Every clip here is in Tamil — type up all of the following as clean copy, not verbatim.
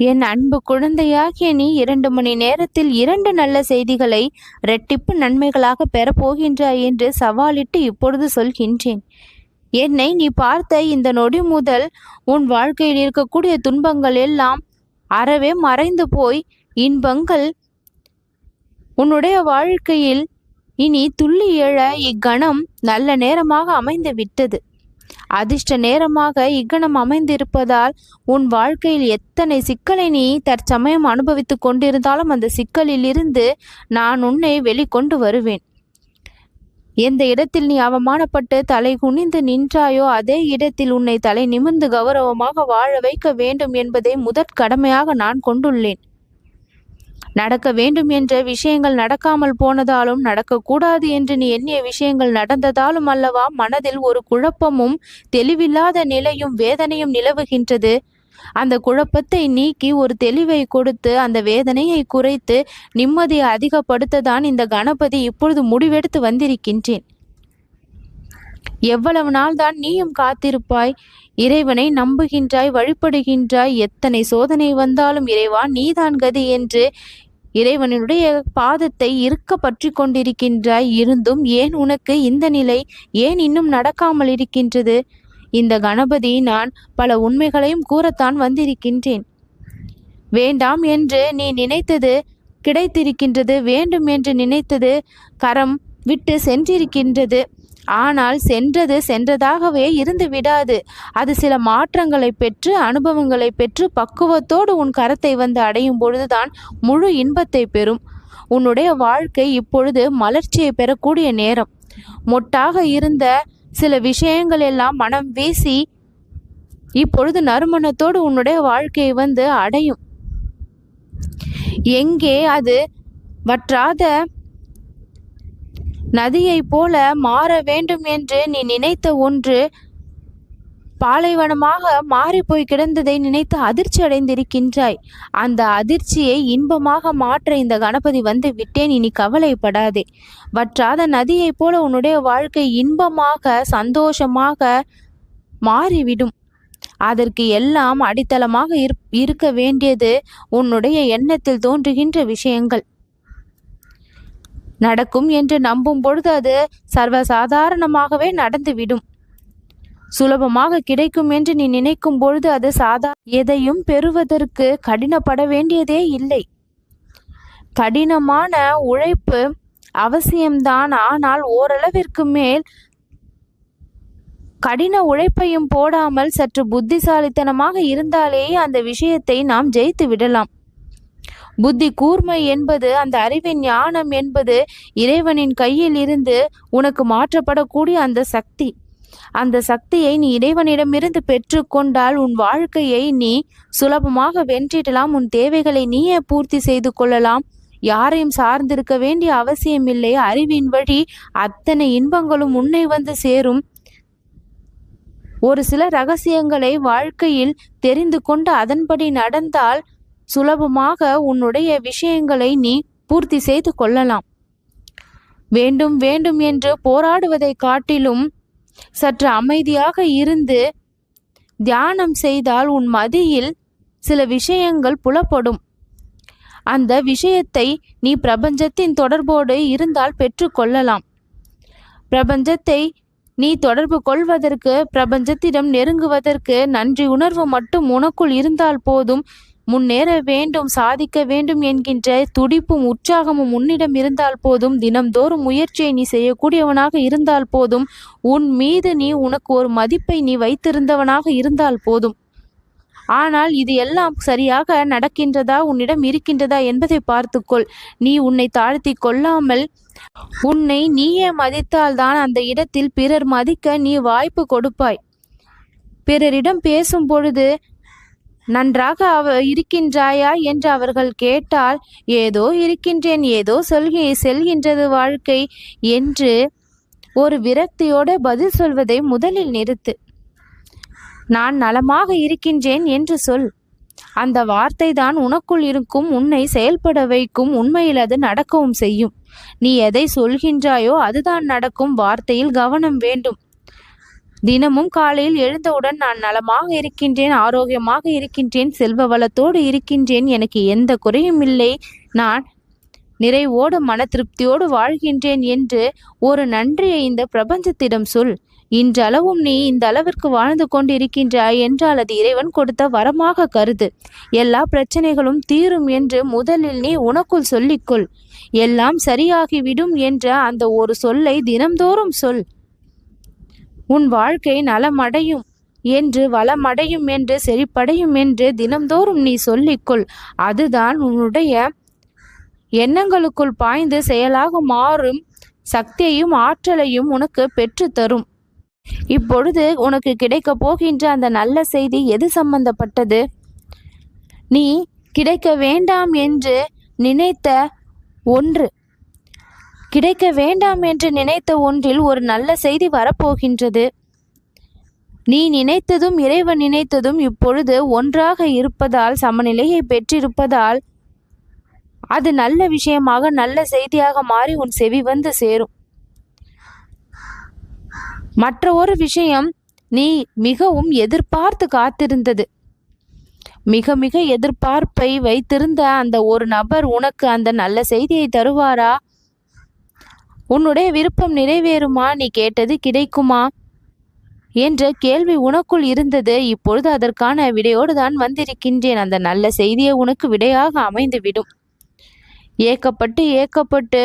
என் அன்பு குழந்தையாகிய நீ 2 மணி நேரத்தில் 2 நல்ல செய்திகளை இரட்டிப்பு நன்மைகளாக பெறப்போகின்றாய் என்று சவாலிட்டு இப்பொழுது சொல்கின்றேன். என்னை நீ பார்த்த இந்த நொடி முதல் உன் வாழ்க்கையில் இருக்கக்கூடிய துன்பங்கள் எல்லாம் அறவே மறைந்து போய் இன்பங்கள் உன்னுடைய வாழ்க்கையில் இனி துள்ளி எழ இக்கணம் நல்ல நேரமாக அமைந்து விட்டது. அதிர்ஷ்ட நேரமாக இக்கணம் அமைந்திருப்பதால் உன் வாழ்க்கையில் எத்தனை சிக்கலை நீ தற்சமயம் அனுபவித்து கொண்டிருந்தாலும் அந்த சிக்கலில் இருந்து நான் உன்னை வெளிக்கொண்டு வருவேன். எந்த இடத்தில் நீ அவமானப்பட்டு தலை குனிந்து நின்றாயோ அதே இடத்தில் உன்னை தலை நிமிர்ந்து கௌரவமாக வாழ வைக்க வேண்டும் என்பதை முதற் கடமையாக நான் கொண்டுள்ளேன். நடக்க வேண்டும் என்ற விஷயங்கள் நடக்காமல் போனதாலும், நடக்கக்கூடாது என்று நீ எண்ணிய விஷயங்கள் நடந்ததாலும் அல்லவா மனதில் ஒரு குழப்பமும் தெளிவில்லாத நிலையும் வேதனையும் நிலவுகின்றது. அந்த குழப்பத்தை நீக்கி ஒரு தெளிவை கொடுத்து அந்த வேதனையை குறைத்து நிம்மதியை அதிகப்படுத்ததான் இந்த கணபதி இப்பொழுது முடிவெடுத்து வந்திருக்கின்றேன். எவ்வளவு நாள் தான் நீயும் காத்திருப்பாய்? இறைவனை நம்புகின்றாய், வழிபடுகின்றாய். எத்தனை சோதனை வந்தாலும் இறைவா நீதான் கதி என்று இறைவனுடைய பாதத்தை இருக்க பற்றி கொண்டிருக்கின்றாய். இருந்தும் ஏன் உனக்கு இந்த நிலை? ஏன் இன்னும் நடக்காமல் இருக்கின்றது? இந்த கணபதி நான் பல உண்மைகளையும் கூறத்தான் வந்திருக்கின்றேன். வேண்டாம் என்று நீ நினைத்தது கிடைத்திருக்கின்றது. வேண்டும் என்று நினைத்தது கரம் விட்டு சென்றிருக்கின்றது. ஆனால் சென்றது சென்றதாகவே இருந்து விடாது. அது சில மாற்றங்களை பெற்று அனுபவங்களை பெற்று பக்குவத்தோடு உன் கரத்தை வந்து அடையும் பொழுதுதான் முழு இன்பத்தை பெறும். உன்னுடைய வாழ்க்கை இப்பொழுது மலர்ச்சியை பெறக்கூடிய நேரம். மொட்டாக இருந்த சில விஷயங்கள் எல்லாம் மனம் வீசி இப்பொழுது நறுமணத்தோடு உன்னுடைய வாழ்க்கையை வந்து அடையும். எங்கே அது வற்றாத நதியை போல மாற வேண்டும் என்று நீ நினைத்த ஒன்று பாலைவனமாக மாறி போய் கிடந்ததை நினைத்து அதிர்ச்சி அடைந்திருக்கின்றாய். அந்த அதிர்ச்சியை இன்பமாக மாற்ற இந்த கணபதி வந்து விட்டேன். இனி கவலைப்படாதே. வற்றாத நதியை போல உன்னுடைய வாழ்க்கை இன்பமாக சந்தோஷமாக மாறிவிடும். அதற்கு எல்லாம் அடித்தளமாக இருக்க வேண்டியது உன்னுடைய எண்ணத்தில் தோன்றுகின்ற விஷயங்கள். நடக்கும் என்று நம்பும் பொழுது அது சர்வசாதாரணமாகவே நடந்துவிடும். சுலபமாக கிடைக்கும் என்று நீ நினைக்கும் பொழுது அது எதையும் பெறுவதற்கு கடினப்பட வேண்டியதே இல்லை. கடினமான உழைப்பு அவசியம்தான். ஆனால் ஓரளவிற்கு மேல் கடின உழைப்பையும் போடாமல் சற்று புத்திசாலித்தனமாக இருந்தாலேயே அந்த விஷயத்தை நாம் ஜெயித்து விடலாம். புத்தி கூர்மை என்பது, அந்த அறிவின் ஞானம் என்பது இறைவனின் கையில் இருந்து உனக்கு மாற்றப்படக்கூடிய அந்த சக்தி. அந்த சக்தியை நீ இறைவனிடமிருந்து பெற்றுக்கொண்டால் உன் வாழ்க்கையை நீ சுலபமாக வென்றிடலாம். உன் தேவைகளை நீயே பூர்த்தி செய்து கொள்ளலாம். யாரையும் சார்ந்திருக்க வேண்டிய அவசியமில்லை. அறிவின் வழி அத்தனை இன்பங்களும் உன்னை வந்து சேரும். ஒரு சில ரகசியங்களை வாழ்க்கையில் தெரிந்து கொண்டு அதன்படி நடந்தால் சுலபமாக உன்னுடைய விஷயங்களை நீ பூர்த்தி செய்து கொள்ளலாம். வேண்டும் வேண்டும் என்று போராடுவதை காட்டிலும் சற்று அமைதியாக இருந்து தியானம் செய்தால் உன் மதியில் சில விஷயங்கள் புலப்படும். அந்த விஷயத்தை நீ பிரபஞ்சத்தின் தொடர்போடு இருந்தால் பெற்று கொள்ளலாம். பிரபஞ்சத்தை நீ தொடர்பு கொள்வதற்கு, பிரபஞ்சத்திடம் நெருங்குவதற்கு நன்றி உணர்வு மட்டும் உனக்குள் இருந்தால் போதும். முன்னேற வேண்டும், சாதிக்க வேண்டும் என்கின்ற துடிப்பும் உற்சாகமும் உன்னிடம் இருந்தால் போதும். தினம்தோறும் முயற்சியை நீ செய்யக்கூடியவனாக இருந்தால் போதும். உன் மீது உனக்கு ஒரு மதிப்பை நீ வைத்திருந்தவனாக இருந்தால் போதும். ஆனால் இது எல்லாம் சரியாக நடக்கின்றதா, உன்னிடம் இருக்கின்றதா என்பதை பார்த்துக்கொள். நீ உன்னை தாழ்த்தி கொள்ளாமல் உன்னை நீயே மதித்தால்தான் அந்த இடத்தில் பிறர் மதிக்க நீ வாய்ப்பு கொடுப்பாய். பிறரிடம் பேசும் பொழுது நன்றாக இருக்கின்றாயா என்று அவர்கள் கேட்டால், ஏதோ இருக்கின்றேன், ஏதோ செல்கின்றது வாழ்க்கை என்று ஒரு விரக்தியோடு பதில் சொல்வதை முதலில் நிறுத்து. நான் நலமாக இருக்கின்றேன் என்று சொல். அந்த வார்த்தை தான் உனக்குள் இருக்கும் உன்னை செயல்பட வைக்கும். உண்மையில் அது நடக்கவும் செய்யும். நீ எதை சொல்கின்றாயோ அதுதான் நடக்கும். வார்த்தையில் கவனம் வேண்டும். தினமும் காலையில் எழுந்தவுடன் நான் நலமாக இருக்கின்றேன், ஆரோக்கியமாக இருக்கின்றேன், செல்வ வளத்தோடு இருக்கின்றேன், எனக்கு எந்த குறையும் இல்லை, நான் நிறைவோடு மன திருப்தியோடு வாழ்கின்றேன் என்று ஒரு நன்றியை இந்த பிரபஞ்சத்திடம் சொல். இன்றளவும் நீ இந்த அளவிற்கு வாழ்ந்து கொண்டு இருக்கின்றாய் என்றால் அது இறைவன் கொடுத்த வரமாக கருது. எல்லா பிரச்சனைகளும் தீரும் என்று முதலில் நீ உனக்குள் சொல்லிக்கொள். எல்லாம் சரியாகிவிடும் என்ற அந்த ஒரு சொல்லை தினம்தோறும் சொல். உன் வாழ்க்கை நலமடையும் என்று, வளமடையும் என்று, செழிப்படையும் என்று தினம்தோறும் நீ சொல்லிக்கொள். அதுதான் உன்னுடைய எண்ணங்களுக்குள் பாய்ந்து செயலாக மாறும் சக்தியையும் ஆற்றலையும் உனக்கு பெற்று தரும். இப்பொழுது உனக்கு கிடைக்க போகின்ற அந்த நல்ல செய்தி எது சம்பந்தப்பட்டது? நீ கிடைக்க வேண்டாம் என்று நினைத்த ஒன்று, கிடைக்க வேண்டாம் என்று நினைத்த ஒன்றில் ஒரு நல்ல செய்தி வரப்போகின்றது. நீ நினைத்ததும் இறைவன் நினைத்ததும் இப்பொழுது ஒன்றாக இருப்பதால், சமநிலையை பெற்றிருப்பதால் அது நல்ல விஷயமாக, நல்ல செய்தியாக மாறி உன் செவி வந்து சேரும். மற்ற ஒரு விஷயம், நீ மிகவும் எதிர்பார்த்து காத்திருந்தது, மிக மிக எதிர்பார்ப்பை வைத்திருந்த அந்த ஒரு நபர் உனக்கு அந்த நல்ல செய்தியை தருவாரா? உன்னுடைய விருப்பம் நிறைவேறுமா? நீ கேட்டது கிடைக்குமா என்ற கேள்வி உனக்குள் இருந்தது. இப்பொழுது அதற்கான விடையோடு தான் வந்திருக்கின்றேன். அந்த நல்ல செய்தியை உனக்கு விடையாக அமைந்துவிடும். ஏக்கப்பட்டு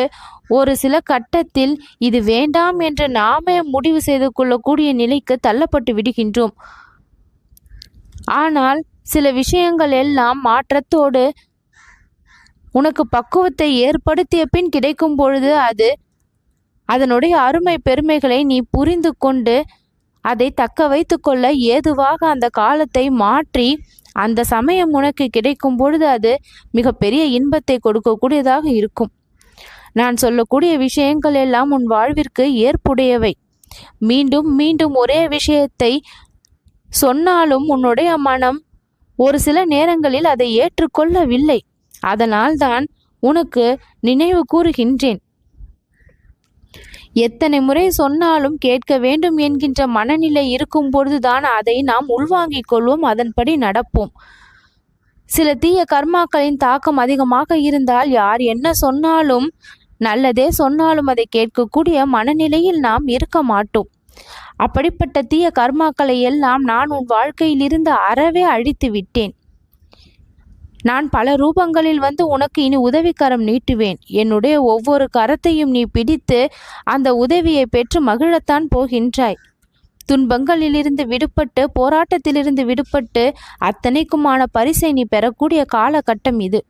ஒரு சில கட்டத்தில் இது வேண்டாம் என்று நாமே முடிவு செய்து கொள்ளக்கூடிய நிலைக்கு தள்ளப்பட்டு விடுகின்றோம். ஆனால் சில விஷயங்கள் எல்லாம் மாற்றத்தோடு உனக்கு பக்குவத்தை ஏற்படுத்திய பின் கிடைக்கும் பொழுது அதனுடைய அருமை பெருமைகளை நீ புரிந்து கொண்டு அதை தக்க வைத்து கொள்ள ஏதுவாக அந்த காலத்தை மாற்றி அந்த சமயம் உனக்கு கிடைக்கும் பொழுது அது மிகப்பெரிய இன்பத்தை கொடுக்கக்கூடியதாக இருக்கும். நான் சொல்லக்கூடிய விஷயங்கள் எல்லாம் உன் வாழ்விற்கு ஏற்புடையவை. மீண்டும் மீண்டும் ஒரே விஷயத்தை சொன்னாலும் உன்னுடைய மனம் ஒரு சில நேரங்களில் அதை ஏற்றுக்கொள்ளவில்லை. அதனால் தான் உனக்கு நினைவு கூறுகின்றேன். எத்தனை முறை சொன்னாலும் கேட்க வேண்டும் என்கின்ற மனநிலை இருக்கும் பொழுதுதான் அதை நாம் உள்வாங்கிக் கொள்வோம், அதன்படி நடப்போம். சில தீய கர்மாக்களின் தாக்கம் அதிகமாக இருந்தால் யார் என்ன சொன்னாலும், நல்லதே சொன்னாலும் அதை கேட்கக்கூடிய மனநிலையில் நாம் இருக்க மாட்டோம். அப்படிப்பட்ட தீய கர்மாக்களை எல்லாம் நான் உன் வாழ்க்கையில் இருந்து அறவே அழித்து விட்டேன். நான் பல ரூபங்களில் வந்து உனக்கு இனி உதவிக்கரம் நீட்டுவேன். என்னுடைய ஒவ்வொரு கரத்தையும் நீ பிடித்து அந்த உதவியை பெற்று மகிழத்தான் போகின்றாய். துன்பங்களிலிருந்து விடுபட்டு, போராட்டத்திலிருந்து விடுபட்டு அத்தனைக்குமான பரிசை நீ பெறக்கூடிய காலகட்டம் இது.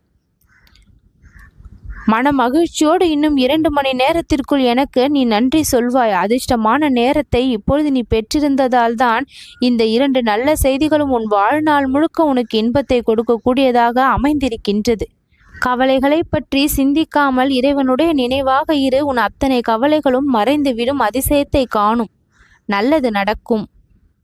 மன மகிழ்ச்சியோடு இன்னும் 2 மணி நேரத்திற்குள் எனக்கு நீ நன்றி சொல்வாய். அதிர்ஷ்டமான நேரத்தை இப்பொழுது நீ பெற்றிருந்ததால் தான் இந்த 2 நல்ல செய்திகளும் உன் வாழ்நாள் முழுக்க உனக்கு இன்பத்தை கொடுக்கக்கூடியதாக அமைந்திருக்கின்றது. கவலைகளை பற்றி சிந்திக்காமல் இறைவனுடைய நினைவாக இரு. உன் அத்தனை கவலைகளும் மறைந்துவிடும். அதிசயத்தை காணும். நல்லது நடக்கும்.